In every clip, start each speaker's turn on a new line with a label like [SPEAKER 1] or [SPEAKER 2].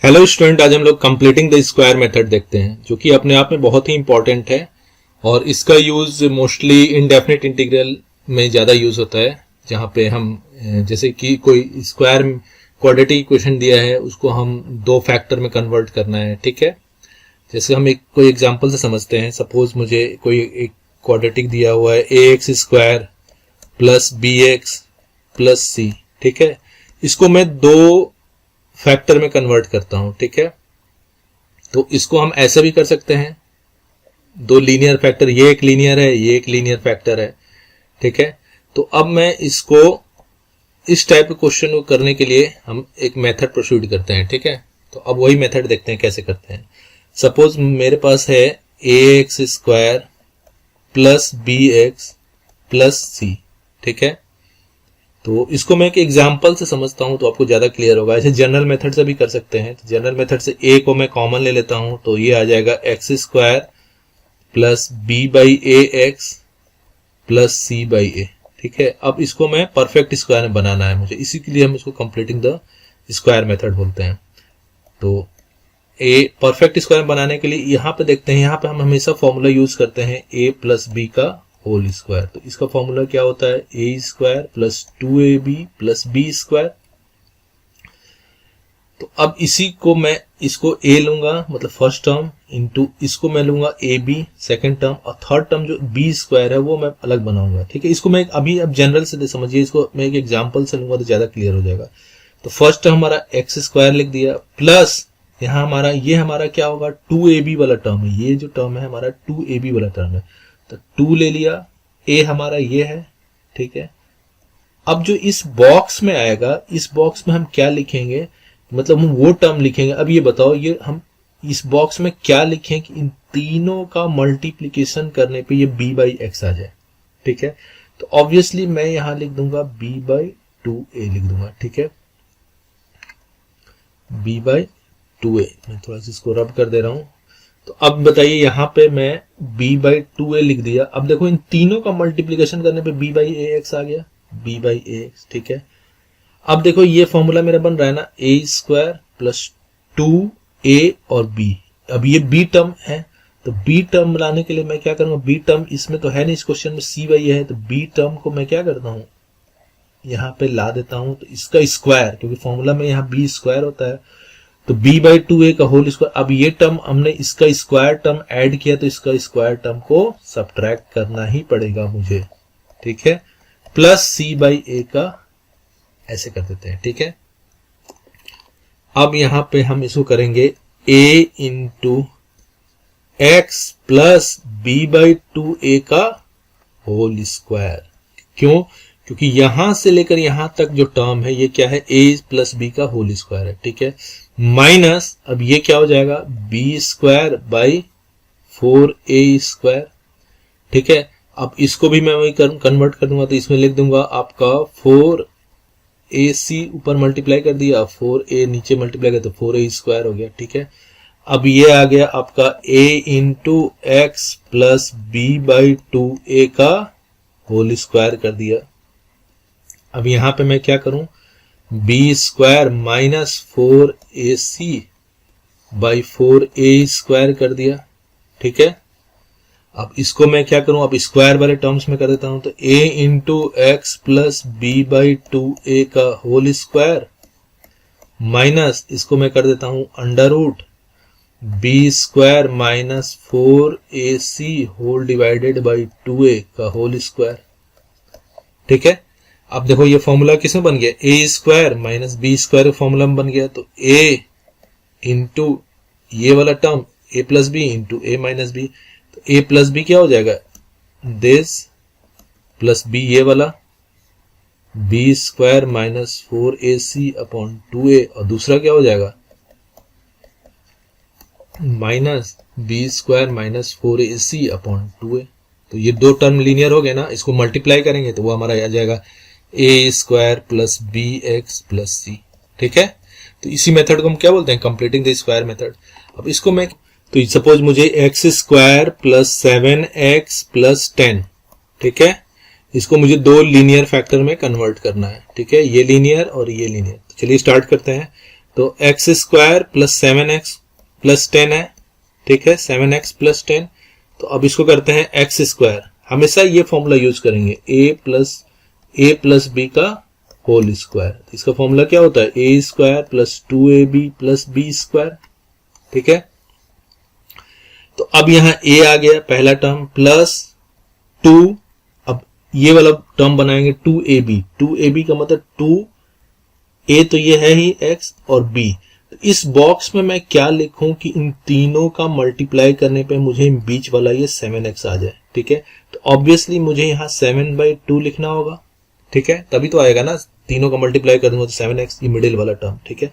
[SPEAKER 1] Hello student, आज हम लोग कंप्लीटिंग द स्क्वायर मेथड देखते हैं जो कि अपने आप में बहुत ही इंपॉर्टेंट है और इसका यूज मोस्टली इनडेफिनिट इंटीग्रल में ज़्यादा यूज होता है, जहाँ पे हम जैसे कि कोई स्क्वायर क्वाड्रेटिक इक्वेशन दिया है उसको हम दो फैक्टर में कन्वर्ट करना है। ठीक है, जैसे हम कोई एग्जांपल से समझते हैं। सपोज मुझे कोई एक क्वाड्रेटिक दिया हुआ है ax square plus bx plus C. ठीक है, इसको मैं दो फैक्टर में कन्वर्ट करता हूं। ठीक है, तो इसको हम ऐसे भी कर सकते हैं, दो लीनियर फैक्टर, ये एक लीनियर है, ये एक लीनियर फैक्टर है। ठीक है, तो अब मैं इसको इस टाइप के क्वेश्चन को करने के लिए हम एक मेथड प्रोसीड करते हैं। ठीक है, तो अब वही मेथड देखते हैं कैसे करते हैं। सपोज मेरे पास है ax square plus bx plus C. ठीक है, तो इसको मैं एक एग्जाम्पल से समझता हूं तो आपको ज्यादा क्लियर होगा। ऐसे जनरल मेथड से भी कर सकते हैं। तो जनरल मेथड से a को मैं कॉमन ले लेता हूं तो ये आ जाएगा x square plus B by A x plus C by A. ठीक है, अब इसको मैं परफेक्ट स्क्वायर में बनाना है मुझे, इसी के लिए हम इसको कंप्लीटिंग द स्क्वायर मेथड बोलते हैं। तो ए परफेक्ट स्क्वायर बनाने के लिए यहां पे देखते हैं, यहां पे हम हमेशा फॉर्मूला यूज करते हैं a प्लस बी का होल स्क्वायर। तो इसका फॉर्मूला क्या होता है, A square plus 2ab plus B square. तो अब इसी को मैं इसको a लूंगा, मतलब फर्स्ट टर्म, इंटू इसको मैं लूंगा ए बी सेकेंड टर्म, और थर्ड टर्म जो बी स्क्वायर है वो मैं अलग बनाऊंगा। ठीक है, इसको मैं अभी अब जनरल से समझिए, इसको मैं एक एग्जाम्पल से लूंगा तो ज्यादा क्लियर हो जाएगा। तो फर्स्ट टर्म हमारा एक्स स्क्वायर लिख दिया, प्लस यहां हमारा ये हमारा क्या होगा, 2ab वाला टर्म है। ये जो टर्म है हमारा 2ab वाला टर्म है, तो 2 ले लिया, ए हमारा ये है। ठीक है, अब जो इस बॉक्स में आएगा, इस बॉक्स में हम क्या लिखेंगे, मतलब हम वो टर्म लिखेंगे। अब ये बताओ, ये हम इस बॉक्स में क्या लिखें कि इन तीनों का मल्टीप्लीकेशन करने पे ये b बाई एक्स आ जाए। ठीक है, तो ऑब्वियसली मैं यहां लिख दूंगा b बाई 2a लिख दूंगा। ठीक है, b बाई 2a, मैं थोड़ा सा इसको रब कर दे रहा हूं। तो अब बताइए, यहां पे मैं b बाई 2a लिख दिया। अब देखो इन तीनों का मल्टीप्लीकेशन करने पे b बाई ए एक्स आ गया, b बाई ए एक्स। ठीक है, अब देखो ये फॉर्मूला मेरा बन रहा है ना, a स्क्वायर प्लस 2a और b। अब ये b टर्म है, तो b टर्म लाने के लिए मैं क्या करूंगा, b टर्म इसमें तो है नहीं, इस क्वेश्चन में c बाई है, तो b टर्म को मैं क्या करता हूं, यहां पे ला देता हूं। तो इसका स्क्वायर, क्योंकि फॉर्मूला में यहां b स्क्वायर होता है, तो b बाई 2a का होल स्क्वायर। अब ये टर्म हमने इसका स्क्वायर टर्म ऐड किया, तो इसका स्क्वायर टर्म को सब्ट्रैक्ट करना ही पड़ेगा मुझे। ठीक है, प्लस c बाई a का, ऐसे कर देते हैं। ठीक है, अब यहां पे हम इसको करेंगे a into X plus B by 2a का होल स्क्वायर। क्यों, क्योंकि यहां से लेकर यहां तक जो टर्म है ये क्या है, a प्लस बी का होल स्क्वायर है। ठीक है, माइनस, अब ये क्या हो जाएगा, B square by 4a square. ठीक है, अब इसको भी मैं वही कन्वर्ट कर दूंगा, तो इसमें लिख दूंगा आपका 4ac ऊपर मल्टीप्लाई कर दिया, 4a नीचे मल्टीप्लाई कर, तो 4a स्क्वायर हो गया। ठीक है, अब ये आ गया आपका a into X plus B by 2a का होल स्क्वायर कर दिया। अब यहां पे मैं क्या करूं, b square minus 4ac by 4a square कर दिया। ठीक है, अब इसको मैं क्या करूं, अब स्क्वायर वाले टर्म्स में कर देता हूं, तो a into X plus B by 2a का होल स्क्वायर माइनस, इसको मैं कर देता हूं under root b square minus 4ac whole divided by 2a का होल स्क्वायर। ठीक है, अब देखो ये फॉर्मूला किसमें बन गया, a square minus B square formula में बन गया। तो a इंटू ये वाला term a plus B into a minus B, तो a प्लस बी क्या हो जाएगा, दिस प्लस b ये वाला, b square minus 4ac upon 2a, और दूसरा क्या हो जाएगा, minus b square minus 4ac upon 2a। तो ये दो टर्म लीनियर हो गए ना, इसको मल्टीप्लाई करेंगे तो वो हमारा आ जाएगा a square plus B x plus C. ठीक है, तो इसी मेथड को हम क्या बोलते हैं, कंप्लीटिंग द स्क्वायर मेथड। अब इसको मैं, तो सपोज मुझे x square plus 7x plus 10, ठीक है, इसको मुझे दो लीनियर फैक्टर में कन्वर्ट करना है। ठीक है, ये लीनियर और ये लीनियर। तो चलिए स्टार्ट करते हैं। तो x square plus 7x plus 10 है, ठीक है, 7x प्लस 10। तो अब इसको करते हैं एक्स स्क्वायर, हमेशा ये फॉर्मूला यूज करेंगे, a प्लस बी का होल स्क्वायर। इसका फॉर्मूला क्या होता है, a square plus 2ab plus B square, ठीक है। तो अब यहां a आ गया पहला टर्म प्लस 2, अब ये वाला टर्म बनाएंगे 2ab का मतलब 2a तो ये है ही x और b। इस बॉक्स में मैं क्या लिखूं कि इन तीनों का मल्टीप्लाई करने पे मुझे बीच वाला ये 7x आ जाए, ठीक है। तो ऑब्वियसली मुझे यहाँ 7/2 लिखना होगा, ठीक है, तभी तो आएगा ना, तीनों का मल्टीप्लाई कर दूंगा तो 7x, ये मिडिल वाला टर्म, ठीक है।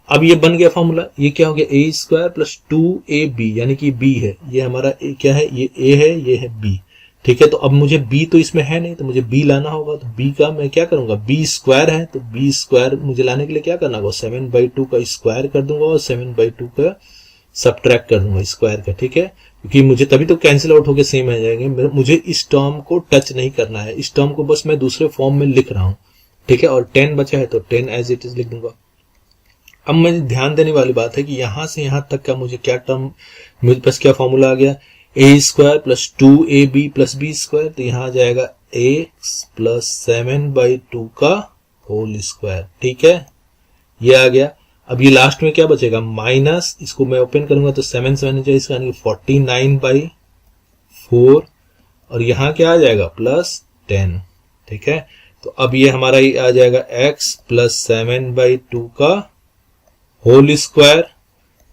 [SPEAKER 1] अब ये बन गया फॉर्मूला, ये क्या हो गया, a स्क्वायर प्लस 2ab यानी कि b है, ये हमारा क्या है, ये a है, ये है b, ठीक है। तो अब मुझे b तो इसमें है नहीं, तो मुझे b लाना होगा। तो b का मैं क्या करूंगा, b स्क्वायर है, तो b स्क्वायर मुझे लाने के लिए क्या करना होगा, 7/2 का स्क्वायर कर दूंगा और 7/2 का सबट्रैक्ट कर दूंगा स्क्वायर का, ठीक है, क्योंकि मुझे तभी तो कैंसिल आउट होकर सेम आ जाएंगे। मुझे इस टर्म को टच नहीं करना है, इस टर्म को बस मैं दूसरे फॉर्म में लिख रहा हूं, ठीक है। और 10 बचा है तो 10 एज इट इज लिख दूंगा। अब मुझे ध्यान देने वाली बात है कि यहां से यहां तक का मुझे क्या टर्म, मेरे पास क्या फॉर्मूला आ गया, a square plus 2ab plus B square, तो यहां आ जाएगा x प्लस 7/2 का होल स्क्वायर, ठीक है, ये आ गया। अब ये लास्ट में क्या बचेगा, माइनस, इसको मैं ओपन करूंगा तो 7 7 जाए, इसका 49/4 और यहां क्या आ जाएगा प्लस 10, ठीक है। तो अब ये हमारा ये आ जाएगा x प्लस 7/2 का होल स्क्वायर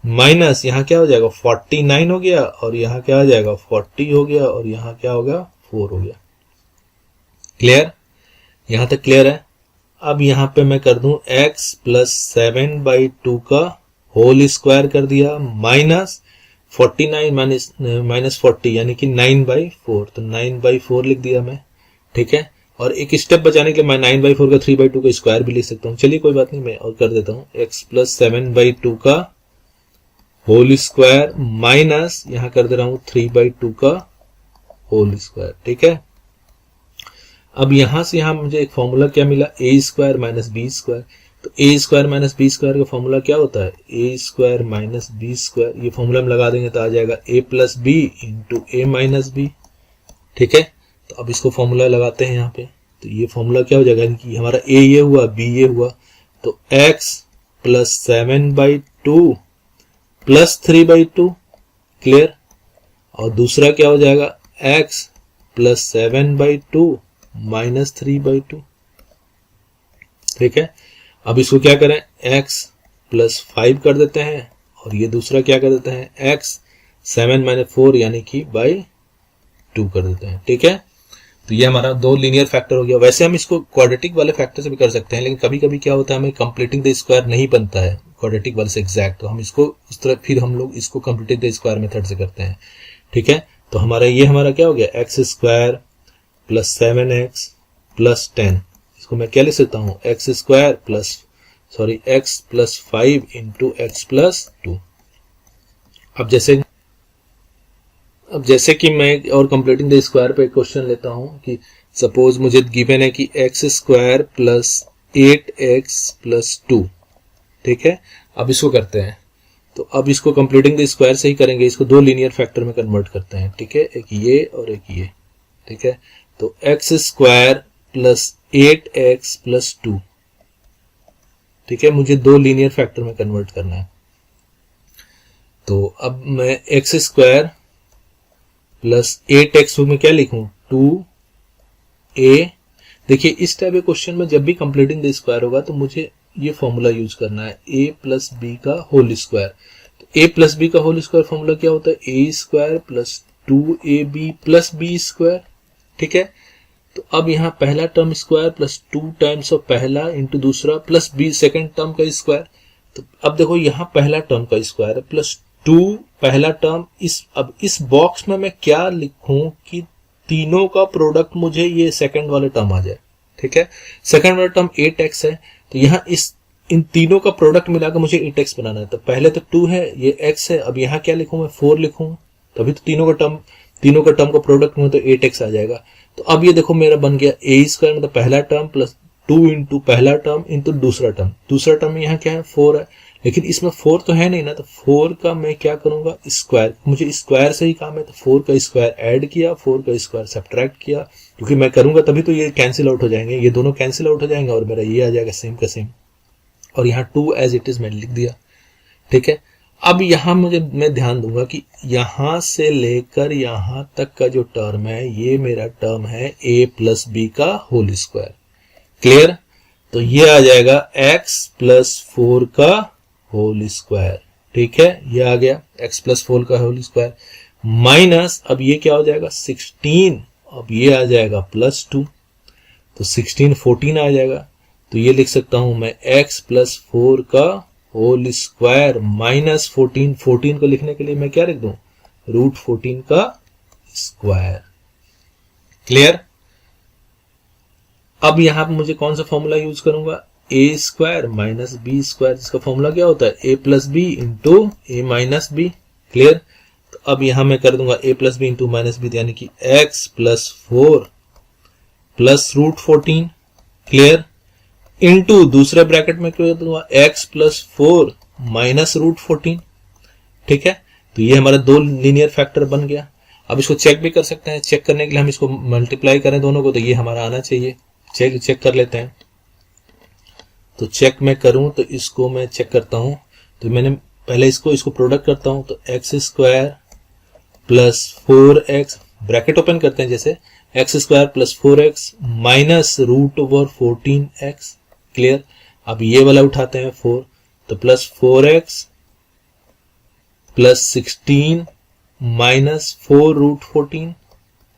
[SPEAKER 1] माइनस यहां क्या हो जाएगा 49 हो गया और यहां क्या आ जाएगा 40 हो गया और यहां क्या हो गया 4 हो गया। क्लियर, यहां तक क्लियर है। अब यहां पे मैं कर दूं x प्लस 7/2 का होल स्क्वायर कर दिया माइनस 49 माइनस 40 यानी कि 9/4, तो 9/4 लिख दिया मैं, ठीक है। और एक स्टेप बचाने के लिए मैं 9/4 का 3/2 का स्क्वायर भी लिख सकता हूं, चलिए कोई बात नहीं, मैं और कर देता हूं, x प्लस 7/2 का होल स्क्वायर माइनस यहां कर दे रहा हूं 3/2 का होल स्क्वायर, ठीक है। अब यहां से यहां मुझे एक फॉर्मूला क्या मिला, a square minus B square. तो a square minus B square का फॉर्मूला क्या होता है, a square minus B square, ये फॉर्मूला में लगा देंगे तो आ जाएगा a plus B into A minus B, ठीक है। तो अब इसको फॉर्मूला लगाते हैं यहाँ पे, तो ये फॉर्मूला क्या हो जाएगा कि हमारा a ये हुआ, b ये हुआ, तो x प्लस 7/2 प्लस 3/2, क्लियर। और दूसरा क्या हो जाएगा x प्लस 7/2 माइनस 3/2, ठीक है। अब इसको क्या करें, x प्लस 5 कर देते हैं और ये दूसरा क्या कर देते हैं, x 7 माइनस 4 यानी कि बाई 2 कर देते हैं, ठीक है। तो ये हमारा दो लीनियर फैक्टर हो गया। वैसे हम इसको क्वाड्रेटिक वाले फैक्टर से भी कर सकते हैं, लेकिन कभी कभी क्या होता है हमें कंप्लीटिंग द स्क्वायर नहीं बनता है क्वाड्रेटिक वाले से एग्जैक्ट, तो हम इसको उस तरह फिर हम लोग इसको कंप्लीटिंग द स्क्वायर मेथड से करते हैं, ठीक है। तो हमारा ये हमारा क्या हो गया, x square plus 7x plus 10, इसको मैं क्या लिख सकता हूँ, x square plus x plus 5 into X plus 2। अब जैसे कि मैं और कंप्लीटिंग द स्क्वायर पे क्वेश्चन लेता हूं कि सपोज मुझे गिवन है कि x square plus 8x plus 2, ठीक है। अब इसको करते हैं, तो अब इसको कंप्लीटिंग द स्क्वायर से ही करेंगे, इसको दो लीनियर फैक्टर में कन्वर्ट करते हैं, ठीक है, एक ये और एक ये, ठीक है। तो x square plus 8x plus 2, ठीक है, मुझे दो लीनियर फैक्टर में कन्वर्ट करना है। तो अब मैं एक्स स्क्वायर प्लस 8x में क्या लिखूं, 2a। देखिए इस टाइप के क्वेश्चन में जब भी कंप्लीटिंग द स्क्वायर होगा तो मुझे ये फॉर्मूला यूज करना है, a प्लस बी का होल स्क्वायर। तो a प्लस बी का होल स्क्वायर फॉर्मूला क्या होता है, a square plus 2ab plus B square, ठीक है। तो अब यहाँ पहला term square plus 2 times of पहला इंटू दूसरा प्लस बी सेकेंड टर्म का स्क्वायर। तो अब देखो यहाँ पहला टर्म का स्क्वायर है प्लस 2 पहला टर्म, अब इस बॉक्स में मैं क्या लिखूं कि तीनों का प्रोडक्ट मुझे ये सेकंड वाले टर्म आ जाए, ठीक है। सेकंड वाला टर्म 8x है, तो यहाँ इन तीनों का प्रोडक्ट मिलाकर मुझे 8x बनाना है। तो पहले तो 2 है, ये x है, अब यहाँ क्या लिखूं मैं 4 लिखूं, तभी तो तीनों का टर्म का प्रोडक्ट में तो 8x आ जाएगा। तो अब ये देखो मेरा बन गया a स्क्वायर मतलब पहला टर्म प्लस 2 इंटू पहला टर्म इंटू दूसरा टर्म में यहाँ क्या है 4 है, लेकिन इसमें 4 तो है नहीं ना, तो 4 का मैं क्या करूंगा स्क्वायर, मुझे स्क्वायर से ही काम है, तो 4 का स्क्वायर ऐड किया, 4 का स्क्वायर सब्ट्रैक्ट किया, क्योंकि मैं करूंगा तभी तो ये कैंसिल आउट हो जाएंगे, ये दोनों कैंसिल आउट हो जाएंगे और मेरा ये आ जाएगा सेम का सेम, और यहाँ 2 एज इट इज मैंने लिख दिया। ठीक है, अब यहां मैं ध्यान दूंगा कि यहां से लेकर यहां तक का जो टर्म है ये मेरा टर्म है a प्लस बी का होल स्क्वायर। क्लियर? तो ये आ जाएगा x प्लस 4 का होल स्क्वायर। ठीक है, ये आ गया x प्लस 4 का होल स्क्वायर माइनस, अब ये क्या हो जाएगा 16, अब ये आ जाएगा प्लस 2, तो 16 14 आ जाएगा, तो ये लिख सकता हूं मैं x प्लस 4 का होल स्क्वायर माइनस 14, 14 को लिखने के लिए मैं क्या लिख दूं रूट 14 का स्क्वायर। क्लियर? अब यहां पर मुझे कौन सा फॉर्मूला यूज करूंगा a square minus B square, जिसका फॉर्मूला क्या होता है a plus B into A minus B. Clear? तो अब यहां मैं कर दूंगा a plus B into minus B, यानी कि x plus 4 plus root 14। Clear? Into दूसरे ब्रैकेट में क्या दूंगा x प्लस 4 माइनस रूट 14। ठीक है, तो ये हमारा दो लीनियर फैक्टर बन गया। अब इसको चेक भी कर सकते हैं, चेक करने के लिए हम इसको मल्टीप्लाई करें दोनों को, तो ये हमारा आना चाहिए। चेक कर लेते हैं, तो चेक मैं करूं तो इसको मैं चेक करता हूं, तो मैंने पहले इसको प्रोडक्ट करता हूं, तो x square plus 4x bracket open करते हैं, जैसे X square plus 4x minus root over 14x। Clear? अब ये वाला उठाते हैं 4, तो plus 4x plus 16 minus 4 root 14।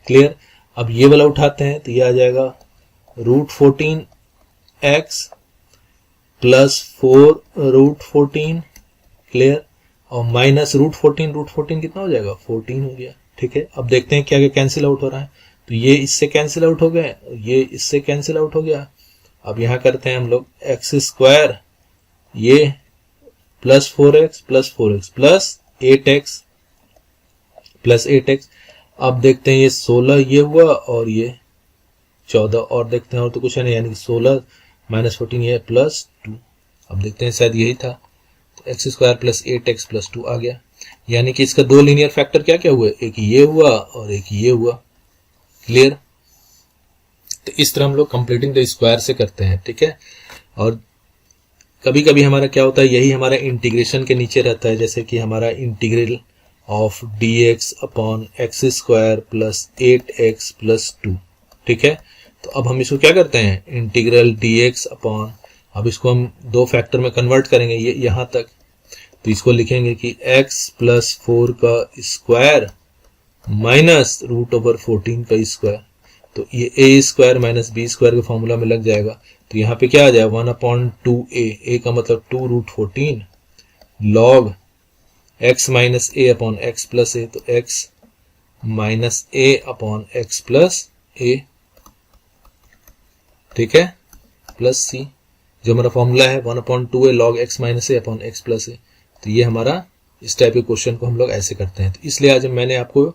[SPEAKER 1] Clear? अब ये वाला उठाते हैं तो ये आ जाएगा root 14x plus 4 root 14। Clear? और माइनस रूट 14 कितना हो जाएगा 14 हो गया। ठीक है, अब देखते हैं क्या क्या कैंसिल आउट हो रहा है, तो ये इससे कैंसिल आउट हो गए, ये इससे कैंसिल आउट हो गया। अब यहां करते हैं हम लोग एक्स स्क्वायर, ये plus 4x plus 4x plus 8x plus 8x। अब देखते हैं ये 16 ये हुआ और ये 14, और देखते हैं और तो कुछ है नहीं, यानी कि 16 माइनस 14 ये प्लस 2। अब देखते हैं शायद यही था, तो x square plus 8x plus 2 आ गया, यानी कि इसका दो लीनियर फैक्टर क्या क्या हुए, एक ये हुआ और एक ये हुआ। क्लियर? तो इस तरह हम लोग कंप्लीटिंग द स्क्वायर से करते हैं। ठीक है, और कभी कभी हमारा क्या होता है, यही हमारा इंटीग्रेशन के नीचे रहता है, जैसे कि हमारा integral of dx upon x square plus 8x plus 2। ठीक है, तो अब हम इसको क्या करते हैं, इंटीग्रल dx अपॉन, अब इसको हम दो फैक्टर में कन्वर्ट करेंगे, ये यहां तक, तो इसको लिखेंगे कि x प्लस 4 का स्क्वायर माइनस रूट ओवर 14 का स्क्वायर, तो ये a square minus B square के फॉर्मूला में लग जाएगा। तो यहाँ पे क्या आ जाएगा 1/2a, a का मतलब 2 root 14 log x minus a upon x plus A, तो x minus a upon x plus A. ठीक है, प्लस c, जो हमारा फॉर्मूला है 1/2a log x minus a upon x plus A. तो ये हमारा इस टाइप के क्वेश्चन को हम लोग ऐसे करते हैं। तो इसलिए आज मैंने आपको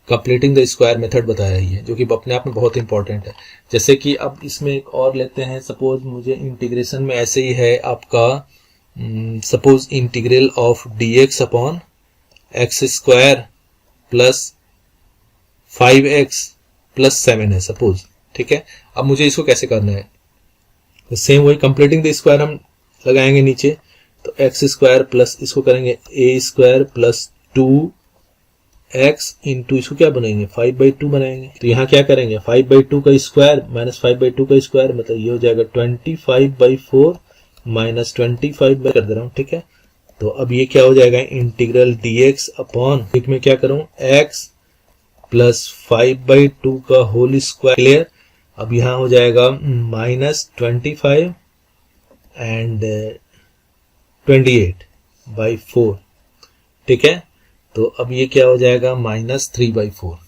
[SPEAKER 1] कंप्लीटिंग द स्क्वायर मेथड बताया ही है, जो कि अपने आप में बहुत इंपॉर्टेंट है। जैसे कि अब इसमें एक और लेते हैं, सपोज मुझे इंटीग्रेशन में ऐसे ही है आपका, suppose integral of dx upon x square plus 5x plus 7 है सपोज। ठीक है, अब मुझे इसको कैसे करना है, तो सेम वही कंप्लीटिंग द स्क्वायर हम लगाएंगे नीचे, तो एक्स स्क्वायर प्लस इसको करेंगे a square plus 2x into इसको क्या बनाएंगे 5/2 बनाएंगे। तो यहाँ क्या करेंगे 5/2 का स्क्वायर माइनस 5/2 का स्क्वायर, मतलब ये हो जाएगा 25/4 माइनस 25 कर दे रहा हूँ। ठीक है, तो अब ये क्या हो जाएगा इंटीग्रल dx अपॉन, एक में क्या करूं x प्लस 5/2 का होल स्क्वायर। क्लियर? अब यहां हो जाएगा माइनस 25 एंड 28/4। ठीक है, तो अब ये क्या हो जाएगा माइनस 3/4।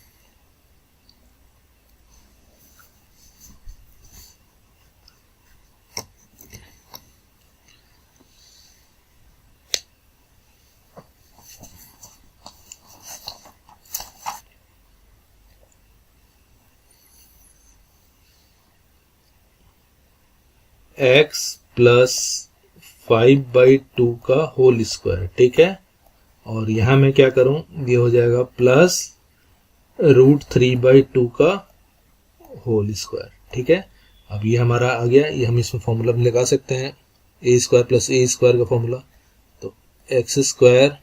[SPEAKER 1] एक्स प्लस 5/2 का होल स्क्वायर, ठीक है। और यहां मैं क्या करूं, ये हो जाएगा प्लस √3/2 का होल स्क्वायर, ठीक है। अब ये हमारा आ गया, ये हम इसमें फॉर्मूला में लगा सकते हैं, A square plus A square का फॉर्मूला। तो x square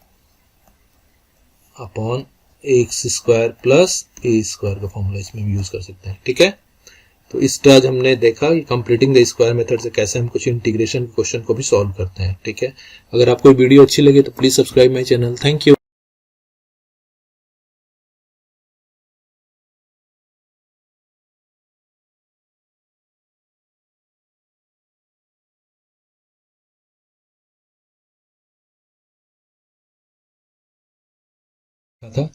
[SPEAKER 1] upon x square plus A square का फॉर्मूला इसमें भी यूज कर सकते हैं, ठीक है। तो इस तरह आज हमने देखा कि कंप्लीटिंग द स्क्वायर मेथड से कैसे हम कुछ इंटीग्रेशन क्वेश्चन को भी सॉल्व करते हैं, ठीक है। अगर आपको वीडियो अच्छी लगे तो please subscribe my channel. Thank you. था